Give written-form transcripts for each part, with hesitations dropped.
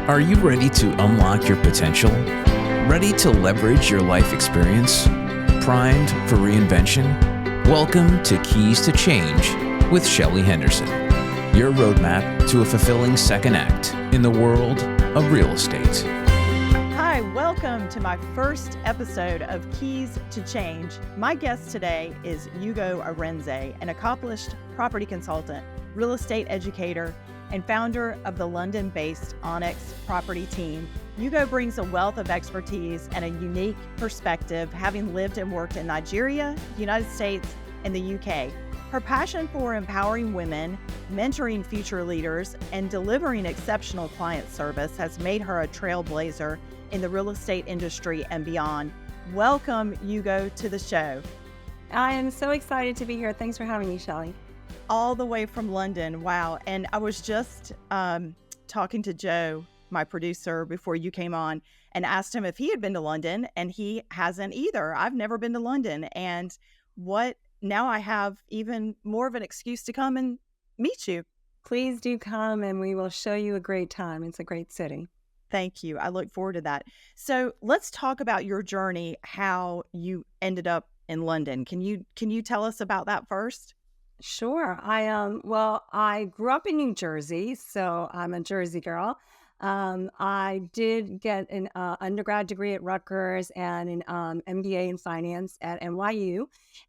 Are you ready to unlock your potential? Ready to leverage your life experience? Primed for reinvention? Welcome to Keys to Change with Shelly Henderson, your roadmap to a fulfilling second act in the world of real estate. Hi, welcome to my first episode of Keys to Change. My guest today is Ugo Arinzeh, an accomplished property consultant, real estate educator, and founder of the London-based Onyx property team. Ugo brings a wealth of expertise and a unique perspective, having lived and worked in Nigeria, the United States, and the UK. Her passion for empowering women, mentoring future leaders, and delivering exceptional client service has made her a trailblazer in the real estate industry and beyond. Welcome, Ugo, to the show. I am so excited to be here. Thanks for having me, Shelly. All the way from London. Wow. And I was just talking to Joe, my producer, before you came on, and asked him if he had been to London, and he hasn't either. I've never been to London. And now I have even more of an excuse to come and meet you. Please do come and we will show you a great time. It's a great city. Thank you. I look forward to that. So let's talk about your journey, how you ended up in London. Can you tell us about that first? Sure. I grew up in New Jersey, so I'm a Jersey girl. I did get an undergrad degree at Rutgers and an MBA in finance at NYU.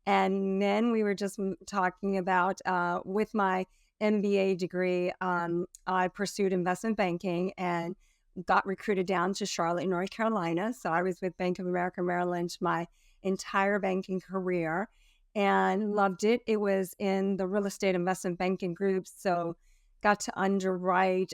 And then we were just talking about with my MBA degree, I pursued investment banking and got recruited down to Charlotte, North Carolina. So I was with Bank of America Merrill Lynch my entire banking career and loved it. It was in the real estate investment banking group. So got to underwrite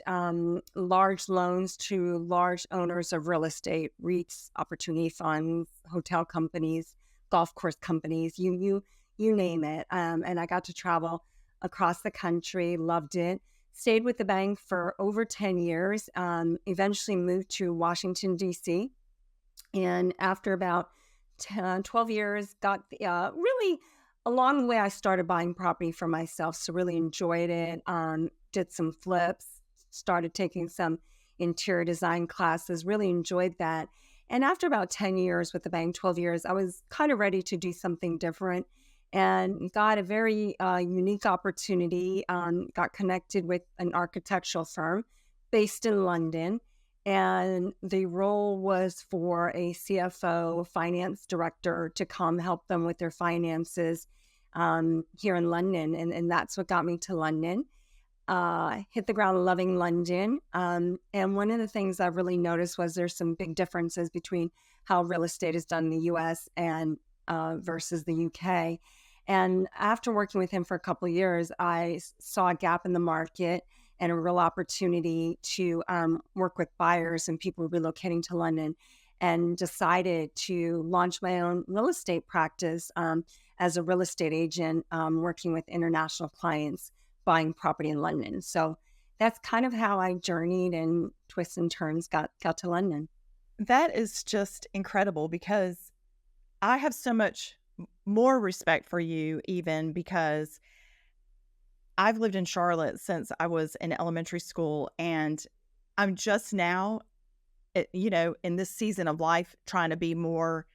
large loans to large owners of real estate, REITs, opportunity funds, hotel companies, golf course companies, you name it. And I got to travel across the country, loved it. Stayed with the bank for over 10 years, eventually moved to Washington, D.C. And after about 12 years, got really along the way, I started buying property for myself. So really enjoyed it. Did some flips, started taking some interior design classes, really enjoyed that. And after about 10 years with the bank, 12 years, I was kind of ready to do something different and got a very unique opportunity. Got connected with an architectural firm based in London. And the role was for a CFO, finance director, to come help them with their finances here in London. And that's what got me to London. Hit the ground loving London. And one of the things I've really noticed was there's some big differences between how real estate is done in the US and versus the UK. And after working with him for a couple of years, I saw a gap in the market and a real opportunity to work with buyers and people relocating to London, and decided to launch my own real estate practice as a real estate agent, working with international clients, buying property in London. So that's kind of how I journeyed and twists and turns got to London. That is just incredible, because I have so much more respect for you, even because I've lived in Charlotte since I was in elementary school, and I'm just now, in this season of life, trying to be more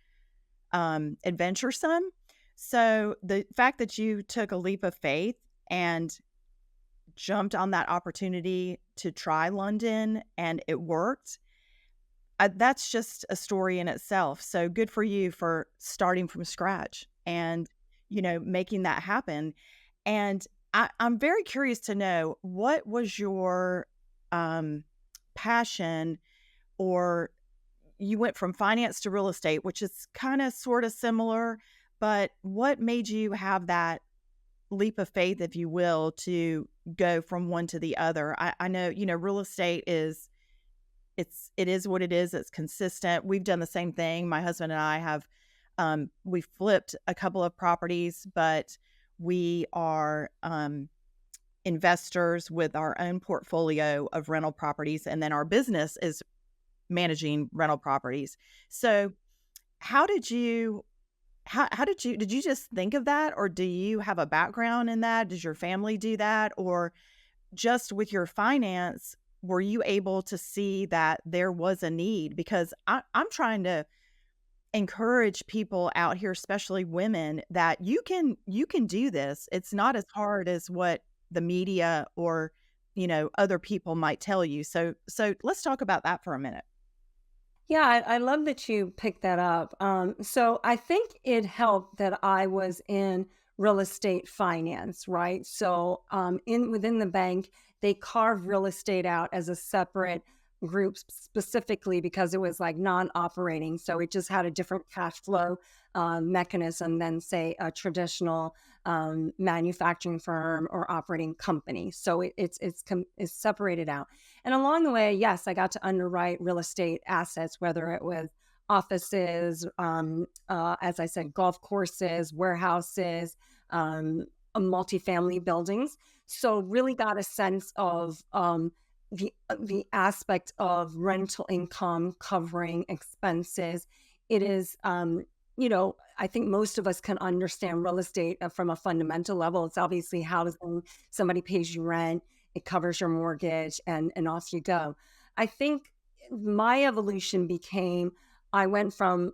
adventuresome. So the fact that you took a leap of faith and jumped on that opportunity to try London and it worked, that's just a story in itself. So good for you for starting from scratch and, making that happen. And I'm very curious to know, what was your passion? Or you went from finance to real estate, which is kind of sort of similar, but what made you have that leap of faith, if you will, to go from one to the other? I know, real estate it is what it is. It's consistent. We've done the same thing. My husband and I have, we flipped a couple of properties, but we are investors with our own portfolio of rental properties. And then our business is managing rental properties. So did you just think of that? Or do you have a background in that? Does your family do that? Or just with your finance, were you able to see that there was a need? Because I'm trying to encourage people out here, especially women, that you can do this. It's not as hard as what the media or, other people might tell you. So let's talk about that for a minute. Yeah, I love that you picked that up. So I think it helped that I was in real estate finance, right? So in within the bank, they carved real estate out as a separate group specifically because it was like non-operating. So it just had a different cash flow mechanism than, say, a traditional manufacturing firm or operating company. So it's separated out. And along the way, yes, I got to underwrite real estate assets, whether it was offices, as I said, golf courses, warehouses, multifamily buildings. So really got a sense of the aspect of rental income covering expenses. It is, I think most of us can understand real estate from a fundamental level. It's obviously housing. Somebody pays you rent, it covers your mortgage, and off you go. I think my evolution became I went from,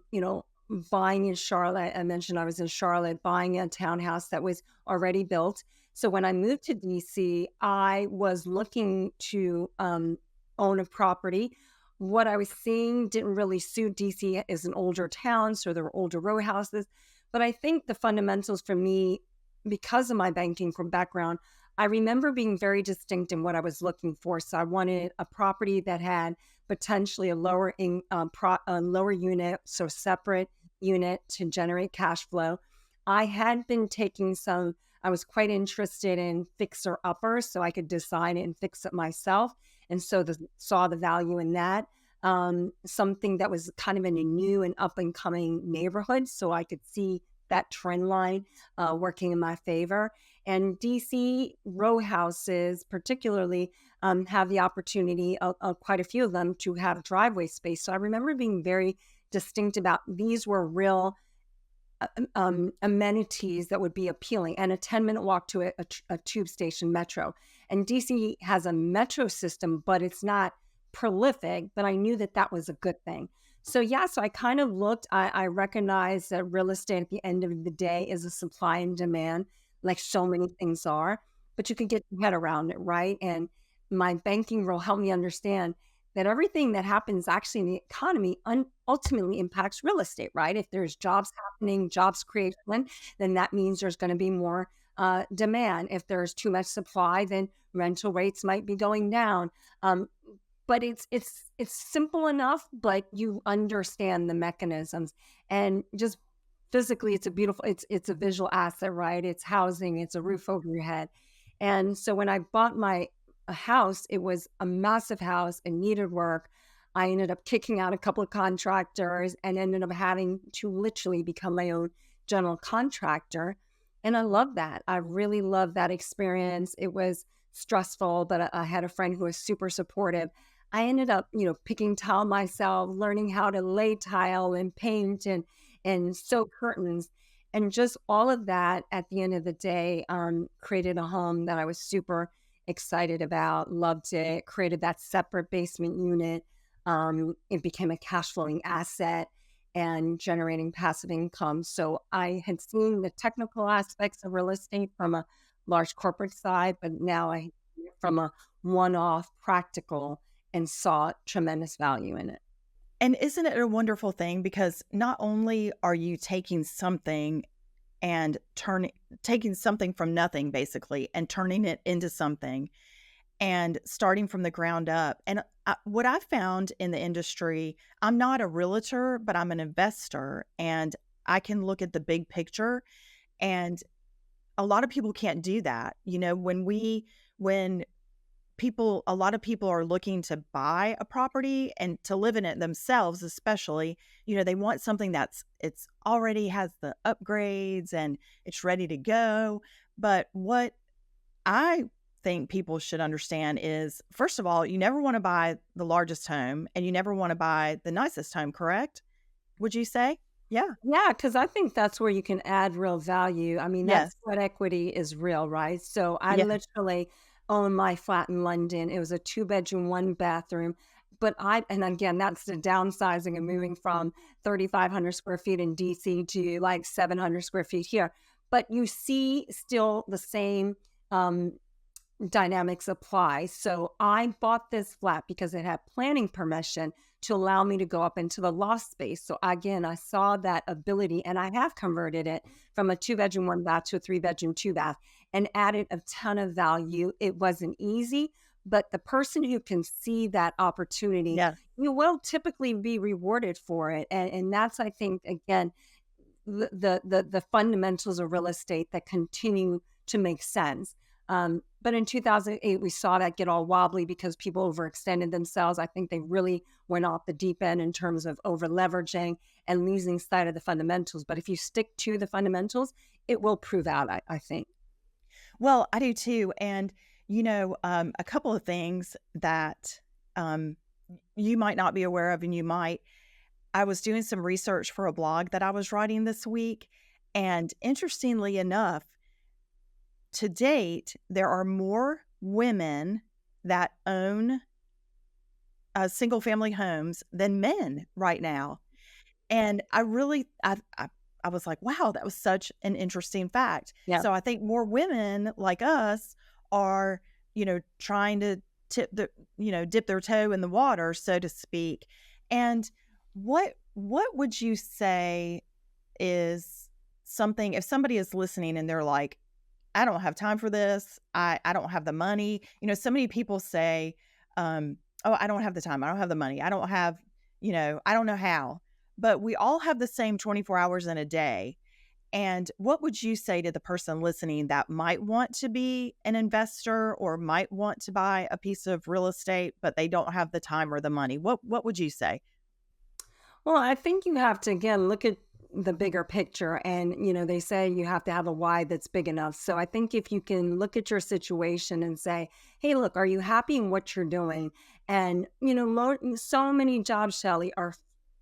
buying in Charlotte. I mentioned I was in Charlotte, buying a townhouse that was already built. So when I moved to DC, I was looking to own a property. What I was seeing didn't really suit. DC is an older town, so there were older row houses. But I think the fundamentals for me, because of my banking background, I remember being very distinct in what I was looking for. So I wanted a property that had potentially a lower unit, so separate unit to generate cash flow. I had been taking some. I was quite interested in fixer uppers, so I could design it and fix it myself, and so saw the value in that. Something that was kind of in a new and up and coming neighborhood, so I could see that trend line working in my favor. And DC row houses, particularly, have the opportunity, quite a few of them, to have driveway space. So I remember being very distinct about these were real amenities that would be appealing, and a 10-minute walk to a tube station metro. And DC has a metro system, but it's not prolific, but I knew that that was a good thing. So yeah, so I kind of looked, I recognized that real estate at the end of the day is a supply and demand, like so many things are, but you can get your head around it, right? And my banking role helped me understand that everything that happens actually in the economy ultimately impacts real estate, right? If there's jobs happening, jobs creation, then that means there's going to be more demand. If there's too much supply, then rental rates might be going down. But it's simple enough, but you understand the mechanisms, and just physically, it's a visual asset, right? It's housing, it's a roof over your head. And so when I bought my house, it was a massive house and needed work. I ended up kicking out a couple of contractors and ended up having to literally become my own general contractor. And I love that. I really love that experience. It was stressful, but I had a friend who was super supportive. I ended up, picking tile myself, learning how to lay tile and paint and sew curtains. And just all of that at the end of the day created a home that I was super excited about, loved it, created that separate basement unit. It became a cash flowing asset and generating passive income. So I had seen the technical aspects of real estate from a large corporate side, but now I from a one-off practical and saw tremendous value in it. And isn't it a wonderful thing? Because not only are you taking something and taking something from nothing, basically, and turning it into something and starting from the ground up. And what I found in the industry, I'm not a realtor, but I'm an investor, and I can look at the big picture. And a lot of people can't do that. When a lot of people are looking to buy a property and to live in it themselves, especially, they want something it's already has the upgrades and it's ready to go. But what I think people should understand is, first of all, you never want to buy the largest home and you never want to buy the nicest home, correct? Would you say? Yeah. Yeah, because I think that's where you can add real value. I mean, that Yes. sweat equity is real, right? So I Yeah. literally, own my flat in London. It was a 2-bedroom, 1 bathroom. And again, that's the downsizing and moving from 3,500 square feet in DC to like 700 square feet here. But you see still the same um, dynamics apply. So I bought this flat because it had planning permission to allow me to go up into the loft space. So again, I saw that ability, and I have converted it from a 2-bedroom, 1 bath to a 3-bedroom, 2 bath, and added a ton of value. It wasn't easy, but the person who can see that opportunity, Yeah. you will typically be rewarded for it. And that's, I think, again, the fundamentals of real estate that continue to make sense. But in 2008, we saw that get all wobbly because people overextended themselves. I think they really went off the deep end in terms of over leveraging and losing sight of the fundamentals. But if you stick to the fundamentals, it will prove out, I think. Well, I do too. And, a couple of things that you might not be aware of, and you might. I was doing some research for a blog that I was writing this week. And interestingly enough, to date, there are more women that own single family homes than men right now. And I was like, wow, that was such an interesting fact. Yeah. So I think more women like us are, trying to dip their toe in the water, so to speak. And what would you say is something, if somebody is listening and they're like, I don't have time for this. I don't have the money. So many people say, oh, I don't have the time. I don't have the money. I don't have, I don't know how. But we all have the same 24 hours in a day. And what would you say to the person listening that might want to be an investor or might want to buy a piece of real estate, but they don't have the time or the money? What would you say? Well, I think you have to, again, look at the bigger picture. And, they say you have to have a why that's big enough. So I think if you can look at your situation and say, hey, look, are you happy in what you're doing? And, so many jobs, Shelly, are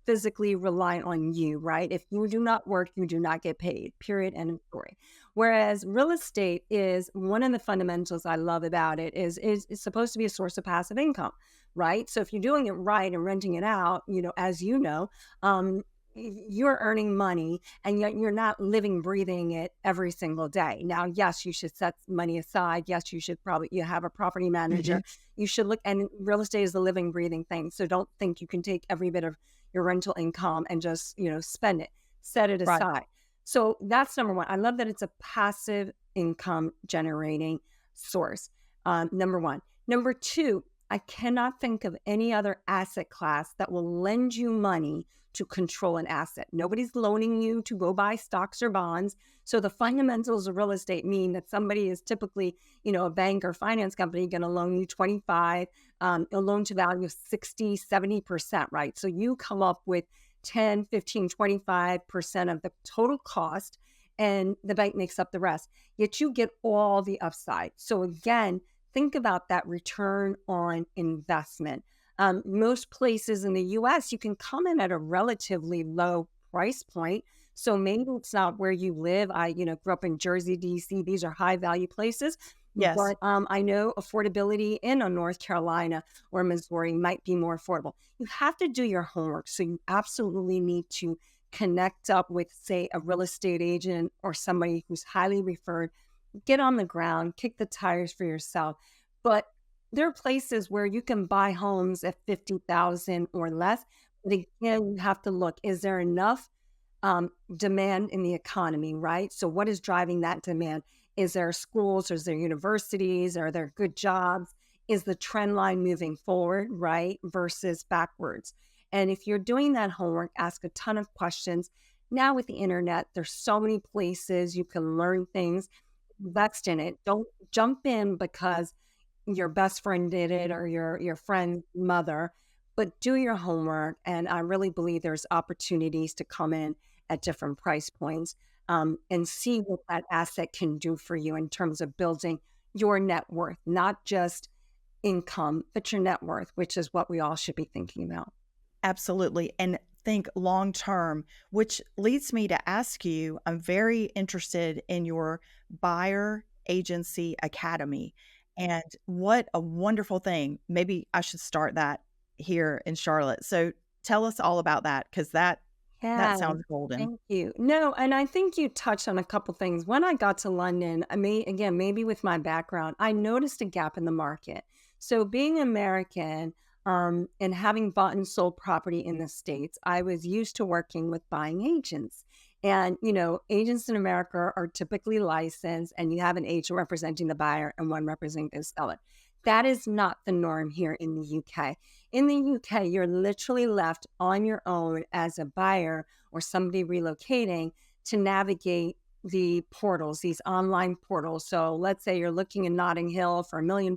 physically reliant on you, right? If you do not work, you do not get paid, period, end of story. Whereas real estate is one of the fundamentals I love about it is it's supposed to be a source of passive income, right? So if you're doing it right and renting it out, as you're earning money and yet you're not living, breathing it every single day. Now, yes, you should set money aside. Yes, you have a property manager. You should look, and real estate is a living, breathing thing. So don't think you can take every bit of your rental income and just, spend it, set it Right. aside. So that's number one. I love that it's a passive income generating source. Number one. Number two, I cannot think of any other asset class that will lend you money to control an asset. Nobody's loaning you to go buy stocks or bonds. So the fundamentals of real estate mean that somebody is typically, a bank or finance company going to loan you 25, a loan to value of 60, 70%, right? So you come up with 10, 15, 25% of the total cost, and the bank makes up the rest. Yet you get all the upside. So again, think about that return on investment. Most places in the US, you can come in at a relatively low price point. So maybe it's not where you live. I, grew up in Jersey, DC. These are high value places. Yes. But I know affordability in a North Carolina or Missouri might be more affordable. You have to do your homework. So you absolutely need to connect up with, say, a real estate agent or somebody who's highly referred. Get on the ground, kick the tires for yourself. But there are places where you can buy homes at 50,000 or less. But again, you have to look, is there enough demand in the economy, right? So what is driving that demand? Is there schools? Is there universities? Are there good jobs? Is the trend line moving forward, right, versus backwards? And if you're doing that homework, ask a ton of questions. Now with the internet, there's so many places you can learn things. Invest in it. Don't jump in because your best friend did it or your friend's mother, but do your homework. And I really believe there's opportunities to come in at different price points and see what that asset can do for you in terms of building your net worth, not just income, but your net worth, which is what we all should be thinking about. Absolutely. And think long term, which leads me to ask you, I'm very interested in your buyer agency academy. And what a wonderful thing. Maybe I should start that here in Charlotte. So tell us all about that, because that Yeah, sounds golden. thank you. No, and I think you touched on a couple things. When I got to London, again, maybe with my background, I noticed a gap in the market. So being American, and having bought and sold property in the States, I was used to working with buying agents. And, agents in America are typically licensed, and you have an agent representing the buyer and one representing the seller. That is not the norm here in the UK. In the UK, you're literally left on your own as a buyer or somebody relocating to navigate the portals, these online portals. So let's say you're looking in Notting Hill for £1 million,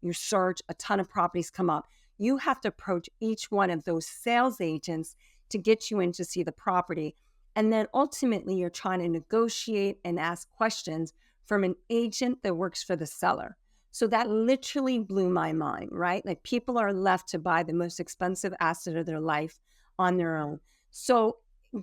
you search, a ton of properties come up. You have to approach each one of those sales agents to get you in to see the property. And then ultimately, you're trying to negotiate and ask questions from an agent that works for the seller. So that literally blew my mind, right? Like, people are left to buy the most expensive asset of their life on their own. So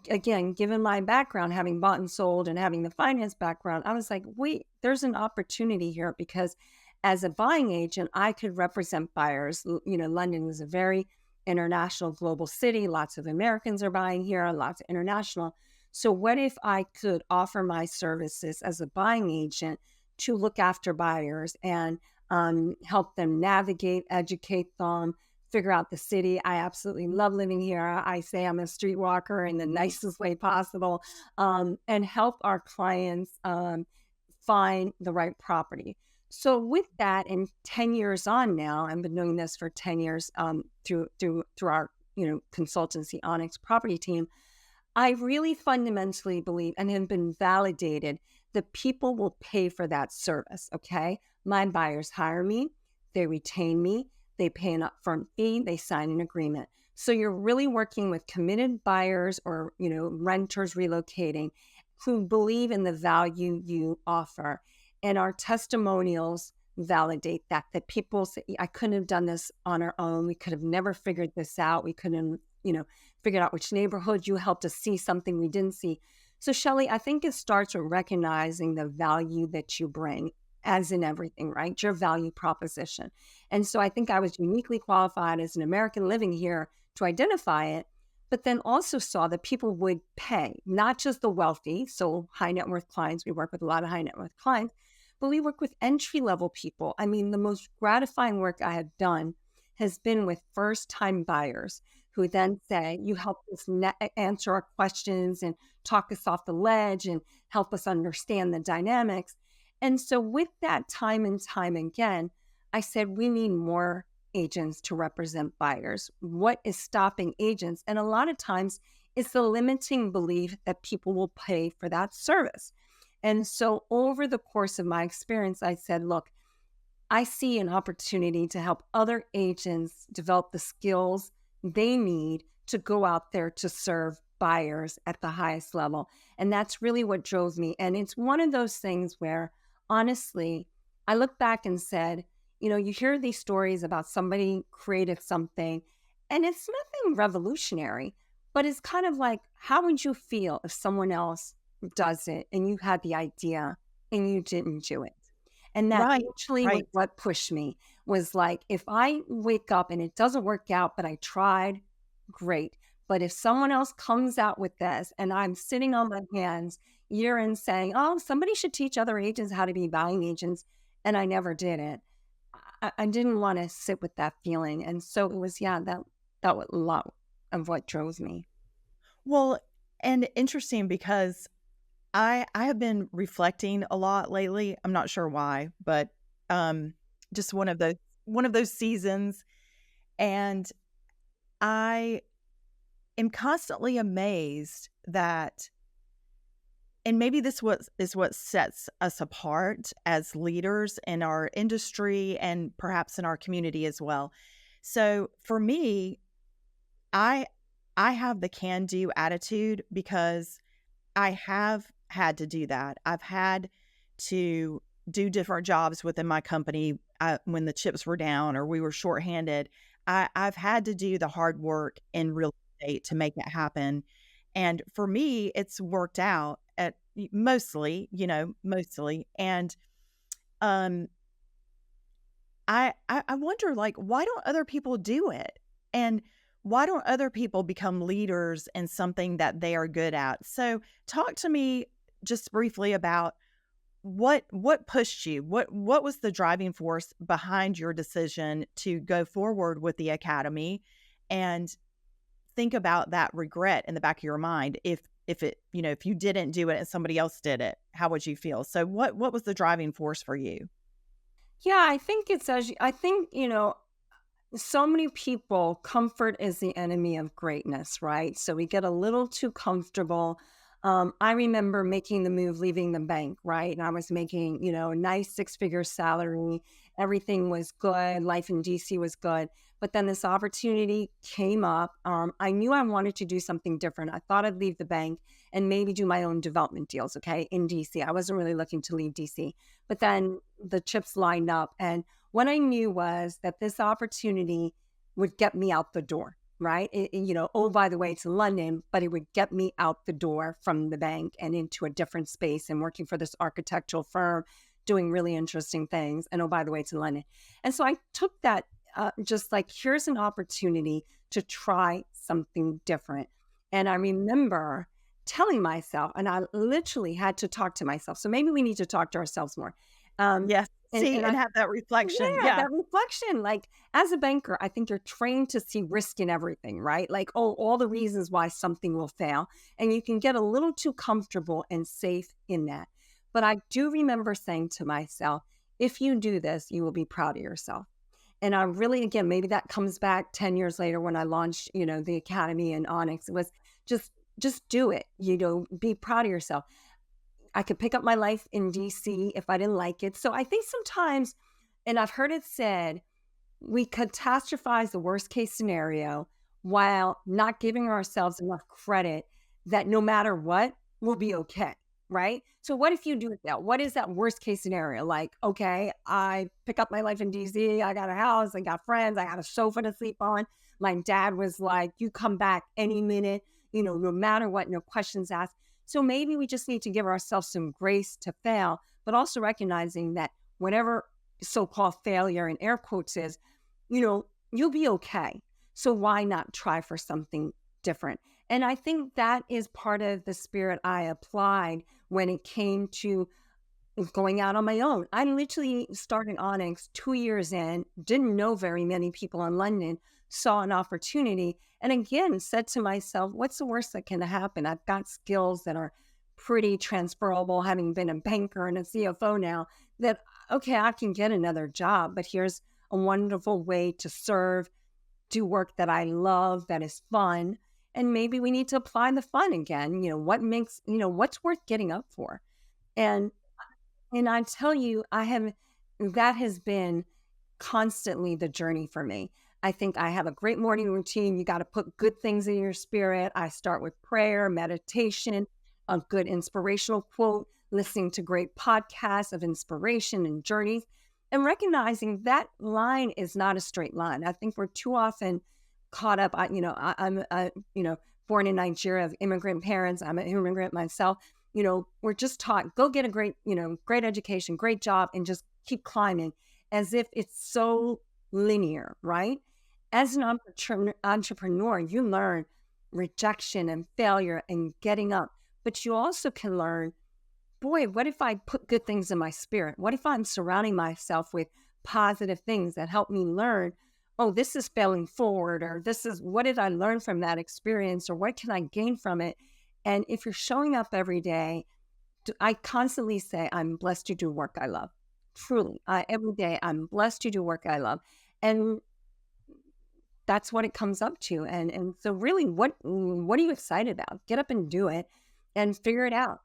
again, given my background, having bought and sold and having the finance background, I was like, wait, there's an opportunity here, because as a buying agent, I could represent buyers. London was a very international global city. Lots of Americans are buying here, lots of international. So what if I could offer my services as a buying agent to look after buyers and help them navigate, educate them, figure out the city. I absolutely love living here. I say I'm a streetwalker in the nicest way possible, and help our clients find the right property. So with that, and 10 years on now, I've been doing this for 10 years through our consultancy Onyx property team. I really fundamentally believe, and have been validated, that people will pay for that service. Okay. My buyers hire me, they retain me, they pay an upfront fee, they sign an agreement. So you're really working with committed buyers or, renters relocating who believe in the value you offer. And our testimonials validate that people say, I couldn't have done this on our own. We could have never figured this out. We couldn't, figured out which neighborhood. You helped us see something we didn't see. So Shelly, I think it starts with recognizing the value that you bring, as in everything, right? Your value proposition. And so I think I was uniquely qualified as an American living here to identify it, but then also saw that people would pay, not just the wealthy, so high net worth clients. We work with a lot of high net worth clients, but we work with entry level people. I mean, the most gratifying work I have done has been with first time buyers who then say, you help us answer our questions and talk us off the ledge and help us understand the dynamics. And so with that, time and time again, I said, we need more agents to represent buyers. What is stopping agents? And a lot of times it's the limiting belief that people will pay for that service. And so over the course of my experience, I said, look, I see an opportunity to help other agents develop the skills they need to go out there to serve buyers at the highest level. And that's really what drove me. And it's one of those things where, honestly, I look back and said, you hear these stories about somebody created something, and it's nothing revolutionary, but it's kind of like, how would you feel if someone else does it and you had the idea and you didn't do it? And that Right, actually was right. what pushed me, was like, if I wake up and it doesn't work out, but I tried, great. But if someone else comes out with this and I'm sitting on my hands year in saying, oh, somebody should teach other agents how to be buying agents, and I never did it, I didn't want to sit with that feeling. And so it was, that was a lot of what drove me. Well, and interesting, because I have been reflecting a lot lately. I'm not sure why, but just one of those seasons, and I am constantly amazed that, and maybe is what sets us apart as leaders in our industry and perhaps in our community as well. So for me, I I have the can-do attitude, because I have had to do that. I've had to do different jobs within my company when the chips were down or we were shorthanded. I've had to do the hard work in real estate to make it happen. And for me, it's worked out at mostly. And um, I wonder, like, why don't other people do it? And why don't other people become leaders in something that they are good at? So talk to me just briefly about what pushed you? What was the driving force behind your decision to go forward with the academy? And think about that regret in the back of your mind. If it, if you didn't do it and somebody else did it, how would you feel? So what was the driving force for you? Yeah, I think it's I think, so many people, comfort is the enemy of greatness, right? So we get a little too comfortable. I remember making the move, leaving the bank, right? And I was making, a nice six-figure salary. Everything was good. Life in DC was good. But then this opportunity came up. I knew I wanted to do something different. I thought I'd leave the bank and maybe do my own development deals, okay, in DC. I wasn't really looking to leave DC. But then the chips lined up. And what I knew was that this opportunity would get me out the door, right? Oh, by the way, it's London, but it would get me out the door from the bank and into a different space and working for this architectural firm, doing really interesting things. And oh, by the way, it's in London. And so I took that just like, here's an opportunity to try something different. And I remember telling myself, and I literally had to talk to myself. So maybe we need to talk to ourselves more. Um, Yes. See, and and I have that reflection. yeah, Yeah. that reflection. Like as a banker, I think you're trained to see risk in everything, right? Like, oh, all the reasons why something will fail. And you can get a little too comfortable and safe in that. But I do remember saying to myself, if you do this, you will be proud of yourself. And I really, again, maybe that comes back 10 years later when I launched, the Academy and Onyx. It was just do it, be proud of yourself. I could pick up my life in DC if I didn't like it. So I think sometimes, and I've heard it said, we catastrophize the worst case scenario while not giving ourselves enough credit that no matter what, we'll be okay. Right. So what if you do that? What is that worst case scenario? Like, okay, I pick up my life in DC. I got a house. I got friends. I got a sofa to sleep on. My dad was like, you come back any minute, no matter what, no questions asked. So maybe we just need to give ourselves some grace to fail, but also recognizing that whatever so-called failure in air quotes is, you'll be okay. So why not try for something different? And I think that is part of the spirit I applied when it came to going out on my own. I literally started Onyx 2 years in, didn't know very many people in London, saw an opportunity, and again said to myself, what's the worst that can happen? I've got skills that are pretty transferable, having been a banker and a CFO now, that, okay, I can get another job, but here's a wonderful way to serve, do work that I love, that is fun. And maybe we need to apply the fun again. What's worth getting up for? And I tell you, that has been constantly the journey for me. I think I have a great morning routine. You got to put good things in your spirit. I start with prayer, meditation, a good inspirational quote, listening to great podcasts of inspiration and journeys, and recognizing that line is not a straight line. I think we're too often caught up. I'm born in Nigeria of immigrant parents. I'm an immigrant myself. We're just taught, go get a great education, great job, and just keep climbing as if it's so linear, right? As an entrepreneur, you learn rejection and failure and getting up, but you also can learn, boy, what if I put good things in my spirit? What if I'm surrounding myself with positive things that help me learn, oh, this is failing forward, or what did I learn from that experience, or what can I gain from it? And if you're showing up every day, I constantly say, I'm blessed to do work I love. Truly, every day, I'm blessed to do work I love. And that's what it comes up to. And so really, what are you excited about? Get up and do it and figure it out.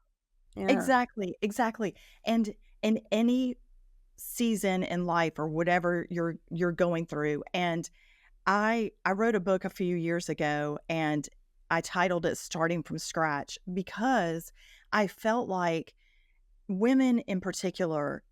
Yeah. Exactly, exactly. And in any season in life or whatever you're going through, and I wrote a book a few years ago, and I titled it Starting from Scratch, because I felt like women in particular,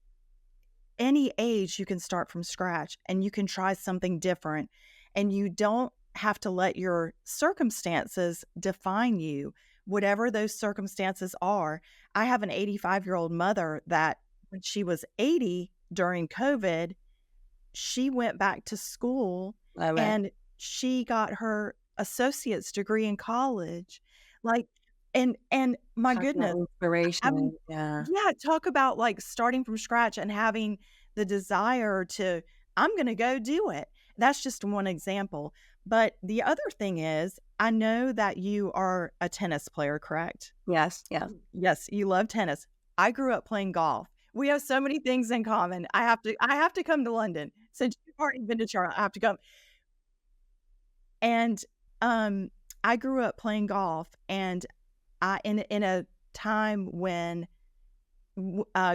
any age, you can start from scratch and you can try something different, and you don't have to let your circumstances define you, whatever those circumstances are. I have an 85-year-old mother that when she was 80 during COVID, she went back to school I bet. and she got her associate's degree in college. Like, and my Talk about goodness, having inspiration. Yeah. yeah, talk about like starting from scratch and having the desire to, I'm going to go do it. That's just one example. But the other thing is, I know that you are a tennis player, correct? Yes. Yes. Yes, you love tennis. I grew up playing golf. We have so many things in common. I have to come to London. Since you've already been to Charlotte, I have to come. And um I grew up playing golf, and I in a time when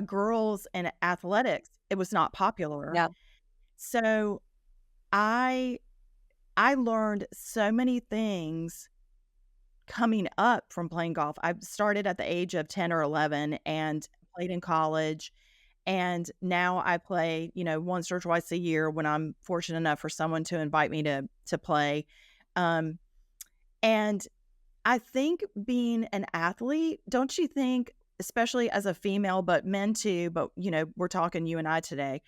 girls in athletics, it was not popular. Yeah. So I I learned so many things coming up from playing golf. I started at the age of 10 or 11 and played in college. And now I play, once or twice a year when I'm fortunate enough for someone to invite me to play. Um, and I think being an athlete, don't you think, especially as a female, but men too, but we're talking you and I today,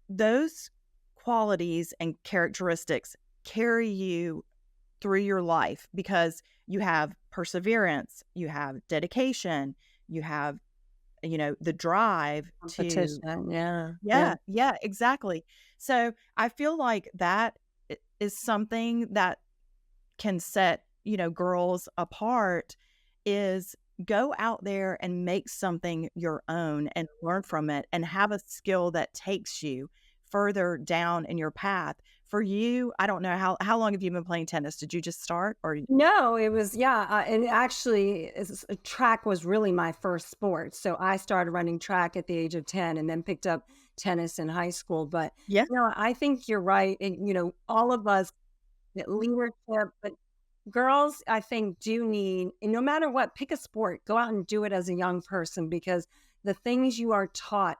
those qualities and characteristics carry you through your life because you have perseverance, you have dedication, you have, the drive to, Competition. Yeah. Yeah. yeah, yeah, exactly. So I feel like that is something that can set, girls apart is go out there and make something your own and learn from it and have a skill that takes you further down in your path. For you, I don't know how long have you been playing tennis? Did you just start or No, it was, yeah, and actually, track was really my first sport. So I started running track at the age of 10, and then picked up tennis in high school. But yeah, no, I think you're right. And, all of us, leadership, but girls, I think, do need, and no matter what, pick a sport, go out and do it as a young person, because the things you are taught.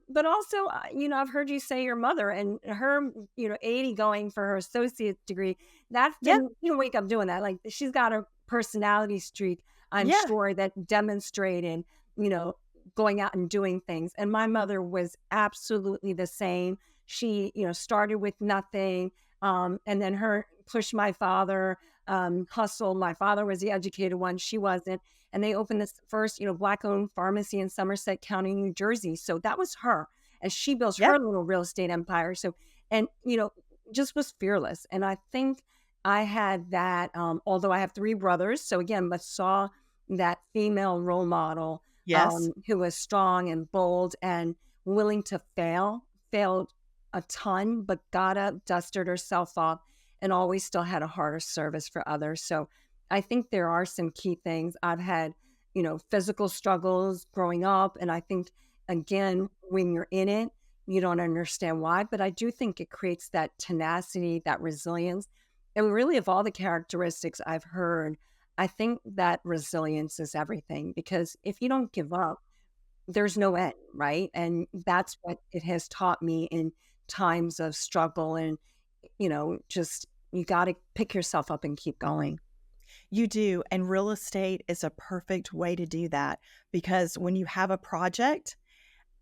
But also, I've heard you say your mother and her, 80 going for her associate's degree. That yeah, didn't wake up doing that. Like, she's got a personality streak, I'm yeah, sure, that demonstrated, you know, going out and doing things. And my mother was absolutely the same. She, started with nothing. And then her pushed my father, hustled. My father was the educated one. She wasn't. And they opened this first, Black owned pharmacy in Somerset County, New Jersey. So that was her. And she built yeah. her little real estate empire. So, and, just was fearless. And I think I had that, although I have three brothers. So again, but saw that female role model, Yes. who was strong and bold and willing to failed a ton, but got up, dusted herself off, and always still had a heart of service for others. So I think there are some key things. I've had, physical struggles growing up. And I think, again, when you're in it, you don't understand why. But I do think it creates that tenacity, that resilience. And really, of all the characteristics I've heard, I think that resilience is everything, because if you don't give up, there's no end, right? And that's what it has taught me in times of struggle. And, just you got to pick yourself up and keep going. You do. And real estate is a perfect way to do that because when you have a project,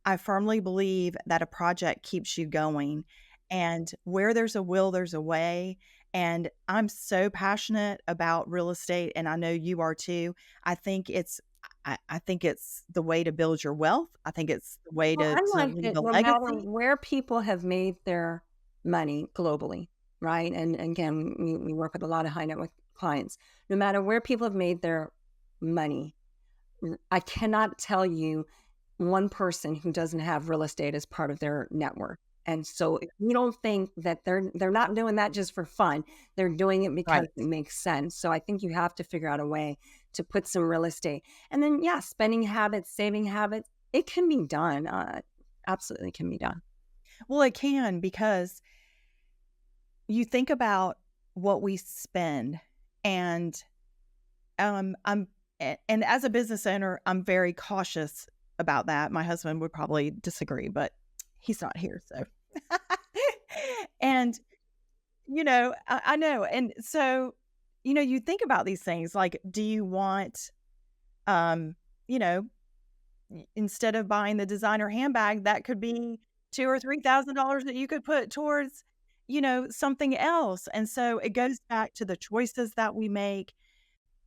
I firmly believe that a project keeps you going. And where there's a will, there's a way. And I'm so passionate about real estate, and I know you are too. I think it's the way to build your wealth. I think it's the way Well, I to like leave that a no matter legacy. where people have made their money globally, right? And again, we work with a lot of high net worth clients. No matter where people have made their money, I cannot tell you one person who doesn't have real estate as part of their network. And so if you don't think that they're not doing that just for fun, they're doing it because Right. it makes sense. So I think you have to figure out a way to put some real estate. And then, yeah, spending habits, saving habits, it can be done. Absolutely can be done. Well, it can because you think about what we spend and I'm and as a business owner, I'm very cautious about that. My husband would probably disagree, but he's not here, so and, I know, and so, you think about these things, like, do you want, um, you know, instead of buying the designer handbag, that could be $2,000 or $3,000 that you could put towards, something else. And so it goes back to the choices that we make.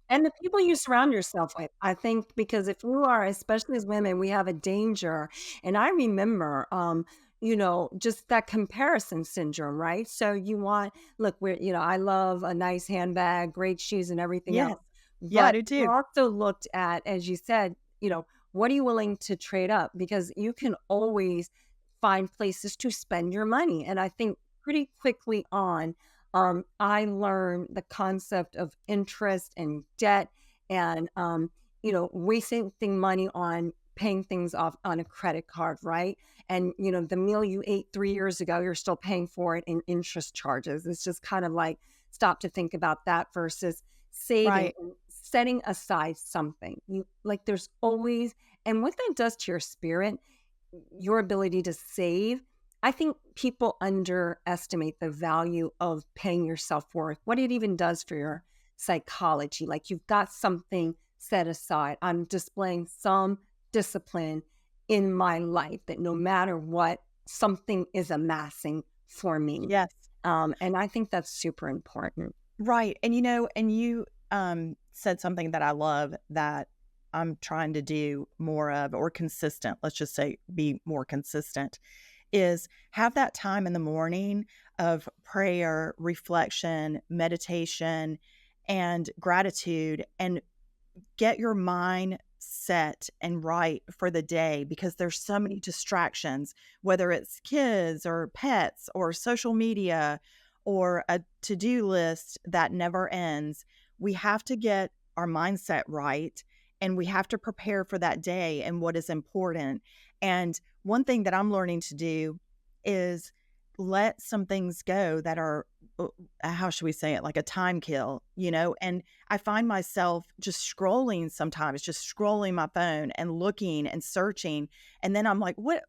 And the people you surround yourself with, I think, because if you are, especially as women, we have a danger. And I remember, just that comparison syndrome, right? So you want, look, I love a nice handbag, great shoes, and everything Yes. else. Yeah, I But do you too. also looked at, as you said, what are you willing to trade up? Because you can always find places to spend your money. And I think pretty quickly on, I learned the concept of interest and debt and, wasting money on paying things off on a credit card, right? And, the meal you ate 3 years ago, you're still paying for it in interest charges. It's just kind of like stop to think about that versus saving Right. and setting aside something. There's always, and what that does to your spirit, your ability to save. I think people underestimate the value of paying your self worth, what it even does for your psychology. Like you've got something set aside. I'm displaying some discipline in my life that no matter what, something is amassing for me. Yes. And I think that's super important. Right. And you said something that I love that I'm trying to do more of, or consistent, let's just say be more consistent, is have that time in the morning of prayer, reflection, meditation, and gratitude, and get your mind set and right for the day, because there's so many distractions, whether it's kids or pets or social media or a to-do list that never ends. We have to get our mindset right, and we have to prepare for that day and what is important. And one thing that I'm learning to do is let some things go that are, how should we say it, like a time kill, and I find myself just scrolling sometimes, just scrolling my phone and looking and searching. And then I'm like, what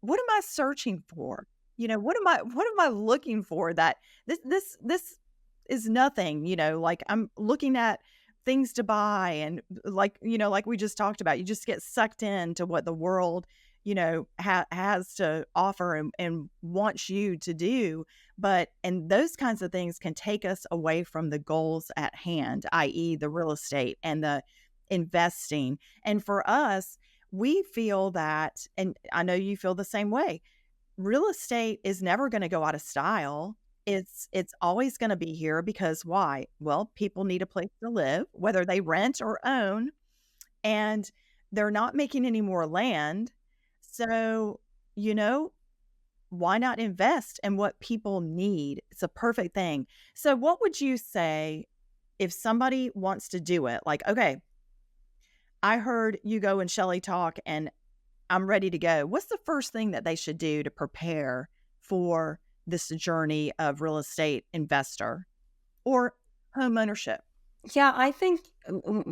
am I searching for? What am I looking for, that this is nothing, like I'm looking at things to buy, and like we just talked about, you just get sucked into what the world, has to offer and wants you to do. And those kinds of things can take us away from the goals at hand, i.e. the real estate and the investing. And for us, we feel that, and I know you feel the same way, real estate is never going to go out of style. It's always going to be here, because why? Well, people need a place to live, whether they rent or own, and they're not making any more land. So, why not invest in what people need? It's a perfect thing. So, what would you say if somebody wants to do it? Like, okay, I heard Ugo and Shelly talk and I'm ready to go. What's the first thing that they should do to prepare for this journey of real estate investor or home ownership? Yeah, I think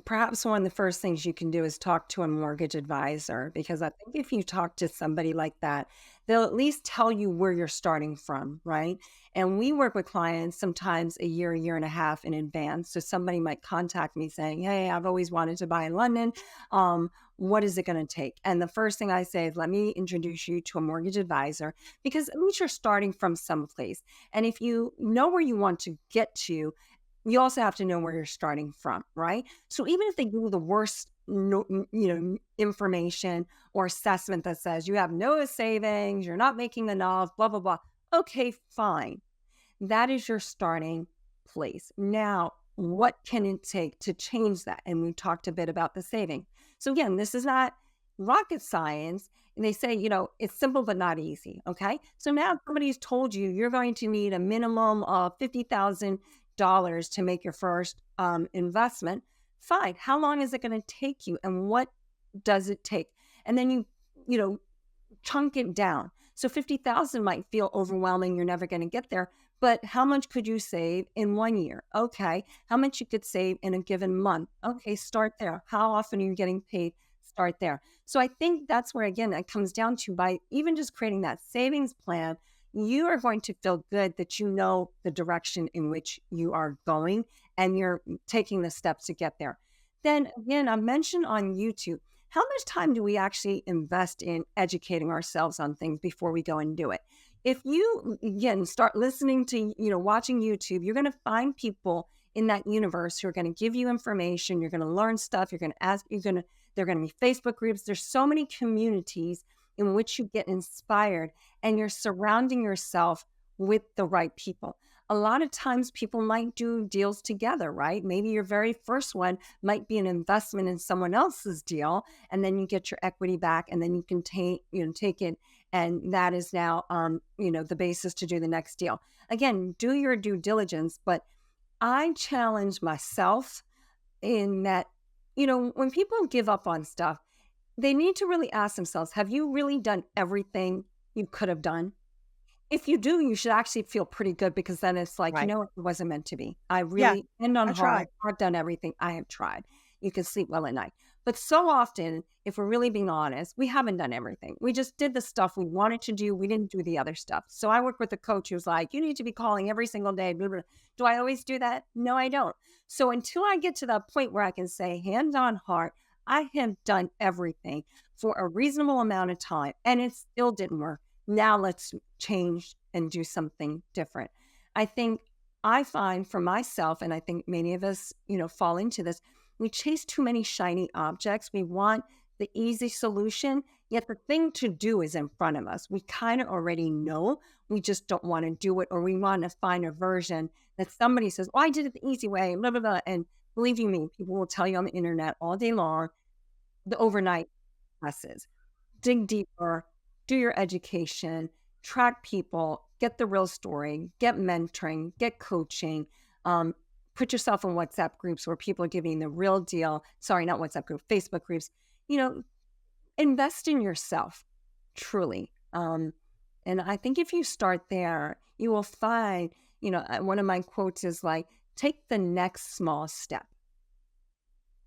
perhaps one of the first things you can do is talk to a mortgage advisor, because I think if you talk to somebody like that, they'll at least tell you where you're starting from, right? And we work with clients sometimes a year and a half in advance. So somebody might contact me saying, "Hey, I've always wanted to buy in London. What is it going to take?" And the first thing I say is, "Let me introduce you to a mortgage advisor," because at least you're starting from someplace. And if you know where you want to get to, you also have to know where you're starting from, right? So even if they give you the worst, information or assessment that says you have no savings, you're not making enough, blah, blah, blah. Okay, fine. That is your starting place. Now, what can it take to change that? And we talked a bit about the saving. So again, this is not rocket science. And they say, it's simple but not easy. Okay. So now somebody's told you you're going to need a minimum of $50,000 to make your first investment. Fine. How long is it going to take you? And what does it take? And then you chunk it down. So 50,000 might feel overwhelming. You're never going to get there. But how much could you save in 1 year? Okay. How much you could save in a given month? Okay. Start there. How often are you getting paid? Start there. So I think that's where, again, it comes down to, by even just creating that savings plan, you are going to feel good that you know the direction in which you are going and you're taking the steps to get there. Then again, I mentioned on YouTube, how much time do we actually invest in educating ourselves on things before we go and do it? If you, again, start listening to, watching YouTube, you're going to find people in that universe who are going to give you information. You're going to learn stuff. You're going to ask, they're going to be Facebook groups. There's so many communities in which you get inspired, and you're surrounding yourself with the right people. A lot of times people might do deals together, right? Maybe your very first one might be an investment in someone else's deal, and then you get your equity back, and then you can take it. And that is now, the basis to do the next deal. Again, do your due diligence, but I challenge myself in that, when people give up on stuff, they need to really ask themselves, have you really done everything you could have done? If you do, you should actually feel pretty good, because then it's like, Right. it wasn't meant to be. I Yeah, really end on I heart. tried. I've done everything. I have tried. You can sleep well at night. But so often, if we're really being honest, we haven't done everything. We just did the stuff we wanted to do. We didn't do the other stuff. So I work with a coach who's like, you need to be calling every single day. Blah, blah. Do I always do that? No, I don't. So until I get to that point where I can say, hand on heart, I have done everything for a reasonable amount of time, and it still didn't work. Now let's change and do something different. I think I find for myself, and I think many of us, fall into this, we chase too many shiny objects. We want the easy solution, yet the thing to do is in front of us. We kind of already know. We just don't want to do it, or we want to find a version that somebody says, oh, I did it the easy way, blah, blah, blah. And believe you me, people will tell you on the internet all day long, the overnight classes. Dig deeper, do your education, track people, get the real story, get mentoring, get coaching, put yourself in WhatsApp groups where people are giving the real deal. Sorry, not WhatsApp group, Facebook groups. Invest in yourself, truly. And I think if you start there, you will find, one of my quotes is like, take the next small step.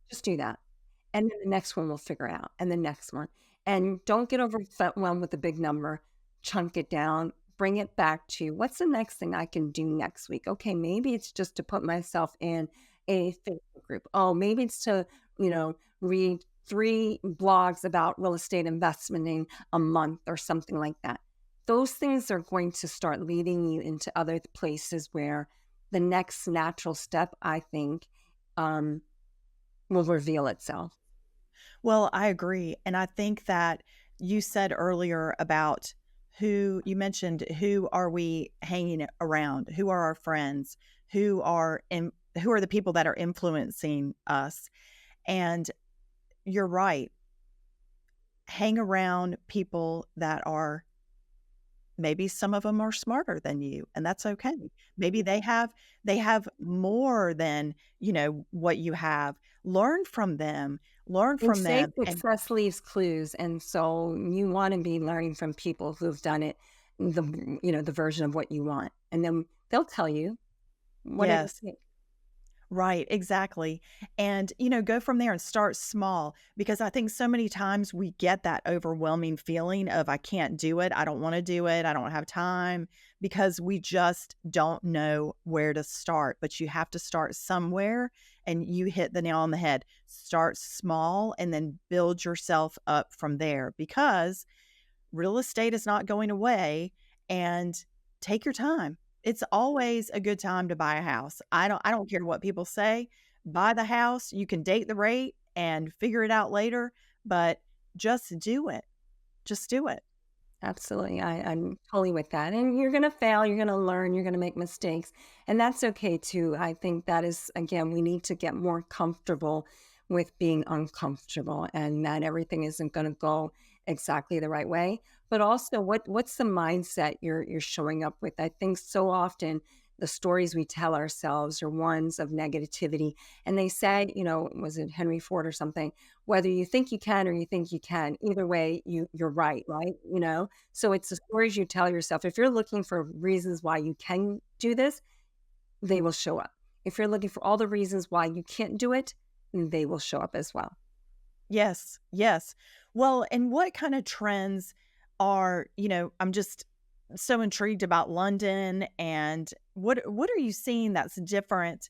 Just do that. And then the next one we'll figure out, and the next one. And don't get overwhelmed with the big number. Chunk it down, bring it back to what's the next thing I can do next week? Okay, maybe it's just to put myself in a Facebook group. Oh, maybe it's to, read 3 blogs about real estate investing a month or something like that. Those things are going to start leading you into other places where the next natural step, I think, will reveal itself. Well, I agree. And I think that you said earlier about who you mentioned, who are we hanging around? Who are our friends? Who are the people that are influencing us? And you're right. Hang around people that are, maybe some of them are smarter than you, and that's okay. Maybe they have more than, what you have. Learn from them. Learn They from say them. And success leaves clues, and so you want to be learning from people who've done it, the version of what you want, and then they'll tell you what it yes. is. Right, exactly. And, go from there and start small, because I think so many times we get that overwhelming feeling of, I can't do it. I don't want to do it. I don't have time, because we just don't know where to start. But you have to start somewhere, and you hit the nail on the head. Start small and then build yourself up from there, because real estate is not going away, and take your time. It's always a good time to buy a house. I don't care what people say. Buy the house. You can date the rate and figure it out later, but just do it. Just do it. Absolutely. I'm totally with that. And you're going to fail, you're going to learn, you're going to make mistakes. And that's okay too. I think that is, again, we need to get more comfortable with being uncomfortable, and that everything isn't going to go exactly the right way. But also, what's the mindset you're showing up with? I think so often the stories we tell ourselves are ones of negativity. And they say, was it Henry Ford or something? Whether you think you can or you think you can, either way, you're right, right? So it's the stories you tell yourself. If you're looking for reasons why you can do this, they will show up. If you're looking for all the reasons why you can't do it, they will show up as well. Yes. Yes. Well, and what kind of trends are, I'm just so intrigued about London, and what are you seeing that's different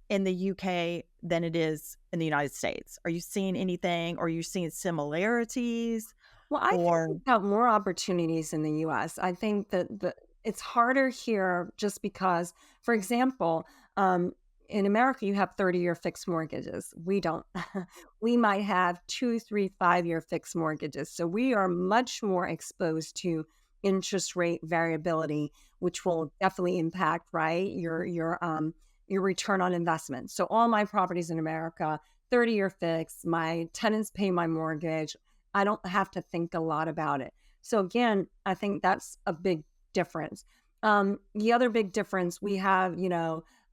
in the UK than it is in the United States? Are you seeing anything, or are you seeing similarities, Well, I think or we've got more opportunities in the US. I think that it's harder here just because, for example, in America, you have 30-year fixed mortgages. We don't. We might have 2, 3, 5-year fixed mortgages. So we are much more exposed to interest rate variability, which will definitely impact, right, your return on investment. So all my properties in America, 30-year fixed, my tenants pay my mortgage. I don't have to think a lot about it. So again, I think that's a big difference. The other big difference, we have,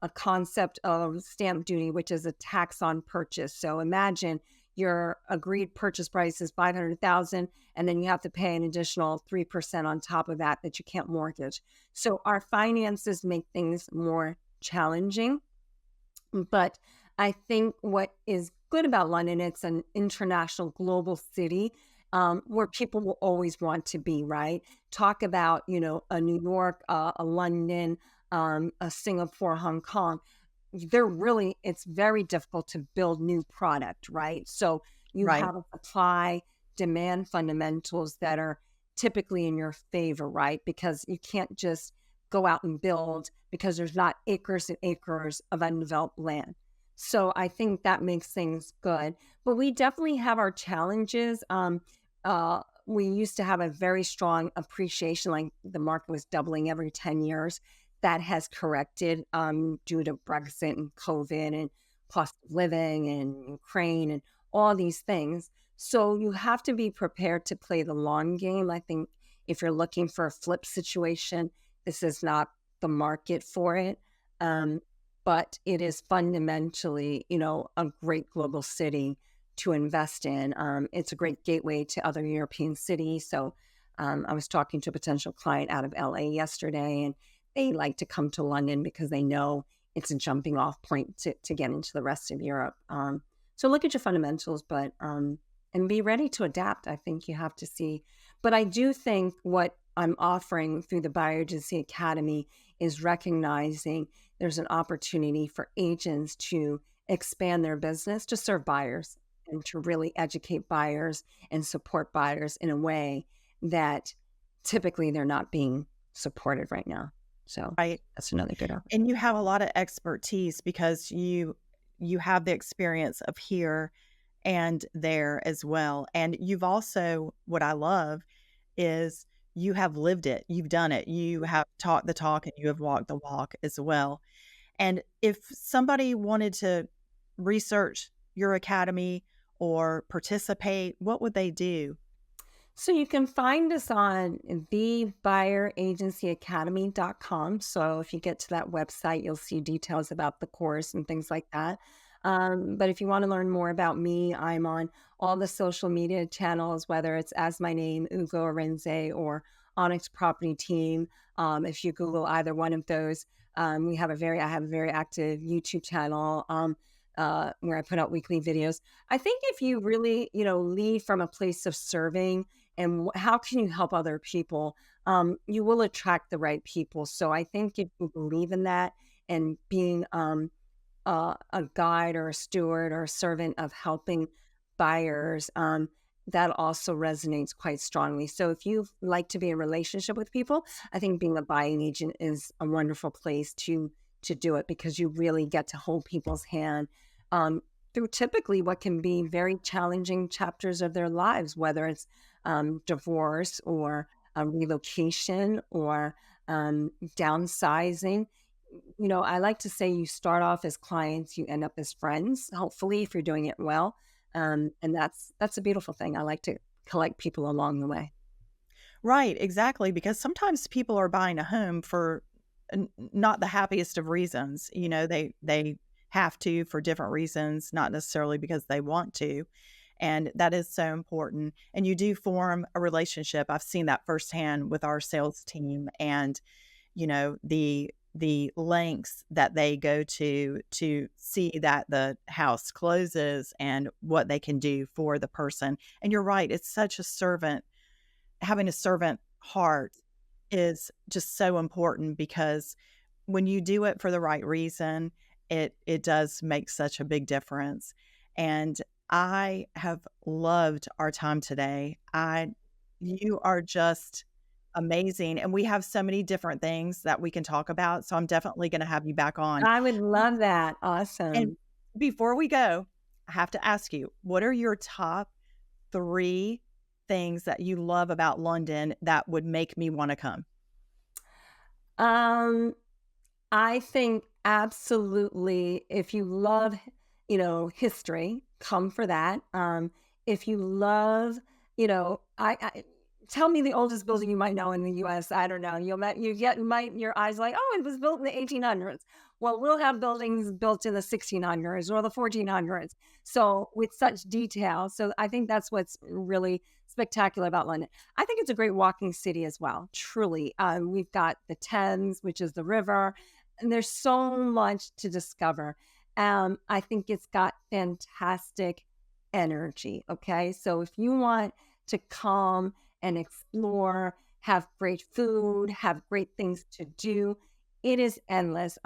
a concept of stamp duty, which is a tax on purchase. So imagine your agreed purchase price is 500,000, and then you have to pay an additional 3% on top of that that you can't mortgage. So our finances make things more challenging. But I think what is good about London, it's an international global city, where people will always want to be, right? Talk about, a New York, a London, a Singapore, Hong Kong. It's very difficult to build new product, right? So you right? have a supply demand fundamentals that are typically in your favor, right? Because you can't just go out and build because there's not acres and acres of undeveloped land. So I think that makes things good. But we definitely have our challenges. We used to have a very strong appreciation, like the market was doubling every 10 years. That has corrected due to Brexit and COVID and cost of living and Ukraine and all these things. So you have to be prepared to play the long game. I think if you're looking for a flip situation, this is not the market for it. Um, but it is fundamentally, a great global city to invest in. It's a great gateway to other European cities. So I was talking to a potential client out of LA yesterday, and they like to come to London because they know it's a jumping off point to get into the rest of Europe. So look at your fundamentals, but and be ready to adapt. I think you have to see. But I do think what I'm offering through the Buyer Agency Academy is recognizing there's an opportunity for agents to expand their business to serve buyers and to really educate buyers and support buyers in a way that typically they're not being supported right now. So Right. that's another good opportunity. And you have a lot of expertise because you have the experience of here and there as well. And you've also, what I love is you have lived it. You've done it. You have talked the talk and you have walked the walk as well. And if somebody wanted to research your academy or participate, what would they do? So you can find us on thebuyeragencyacademy.com. So if you get to that website, you'll see details about the course and things like that. But if you want to learn more about me, I'm on all the social media channels, whether it's as my name, Ugo Arinzeh, or Onyx Property Team. If you Google either one of those, I have a very active YouTube channel where I put out weekly videos. I think if you really, lead from a place of serving and how can you help other people, you will attract the right people. So I think if you believe in that and being a guide or a steward or a servant of helping buyers, that also resonates quite strongly. So if you like to be in a relationship with people, I think being a buying agent is a wonderful place to do it because you really get to hold people's hand through typically what can be very challenging chapters of their lives, whether it's divorce or relocation or downsizing. I like to say you start off as clients, you end up as friends, hopefully, if you're doing it well. And that's a beautiful thing. I like to collect people along the way. Right, exactly. Because sometimes people are buying a home for not the happiest of reasons. They have to for different reasons, not necessarily because they want to. And that is so important. And you do form a relationship. I've seen that firsthand with our sales team, and the lengths that they go to see that the house closes and what they can do for the person. And you're right, it's such a servant having a servant heart is just so important because when you do it for the right reason it does make such a big difference. And I have loved our time today. You are just amazing, and we have so many different things that we can talk about. So I'm definitely going to have you back on. I would love that. And Awesome. before we go, I have to ask you, what are your top 3 things that you love about London that would make me want to come? Um, I think absolutely if you love, history, come for that. If you love, I tell me the oldest building you might know in the US. I don't know. Your eyes like, oh, it was built in the 1800s. Well, we'll have buildings built in the 1600s or the 1400s. So with such detail. So I think that's what's really spectacular about London. I think it's a great walking city as well. Truly. We've got the Thames, which is the river, and there's so much to discover. I think it's got fantastic energy. Okay. So if you want to come and explore, have great food, have great things to do, it is endless.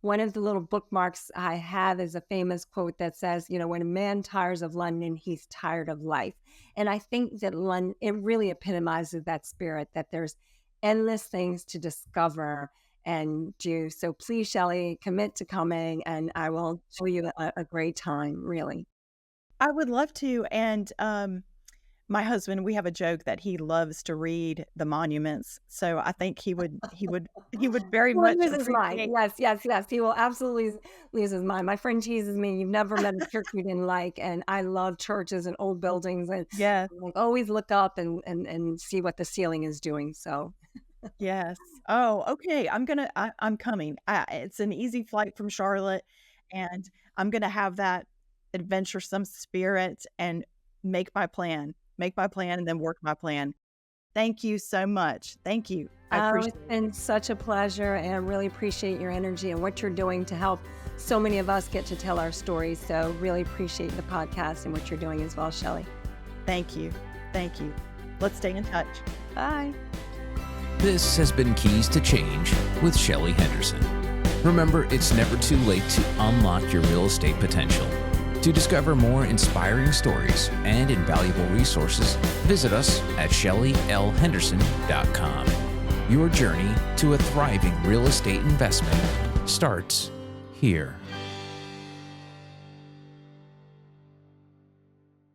One of the little bookmarks I have is a famous quote that says, when a man tires of London, he's tired of life. And I think that London, it really epitomizes that spirit, that there's endless things to discover and do. So please, Shelly, commit to coming and I will show you a great time, really. I would love to. And my husband, we have a joke that he loves to read the monuments. So I think he would very Well, much lose his mind. appreciate. Yes, yes, yes. He will absolutely lose his mind. My friend teases me, you've never met a church you didn't like. And I love churches and old buildings and Yes, like always look up and see what the ceiling is doing. So yes. Oh, okay. I'm coming. It's an easy flight from Charlotte, and I'm gonna have that adventuresome spirit and make my plan, and then work my plan. Thank you so much. Thank you. I it's appreciate it. been such a pleasure and I really appreciate your energy and what you're doing to help so many of us get to tell our stories. So really appreciate the podcast and what you're doing as well, Shelly. Thank you. Thank you. Let's stay in touch. Bye. This has been Keys to Change with Shelly Henderson. Remember, it's never too late to unlock your real estate potential. To discover more inspiring stories and invaluable resources, visit us at shellylhenderson.com. Your journey to a thriving real estate investment starts here.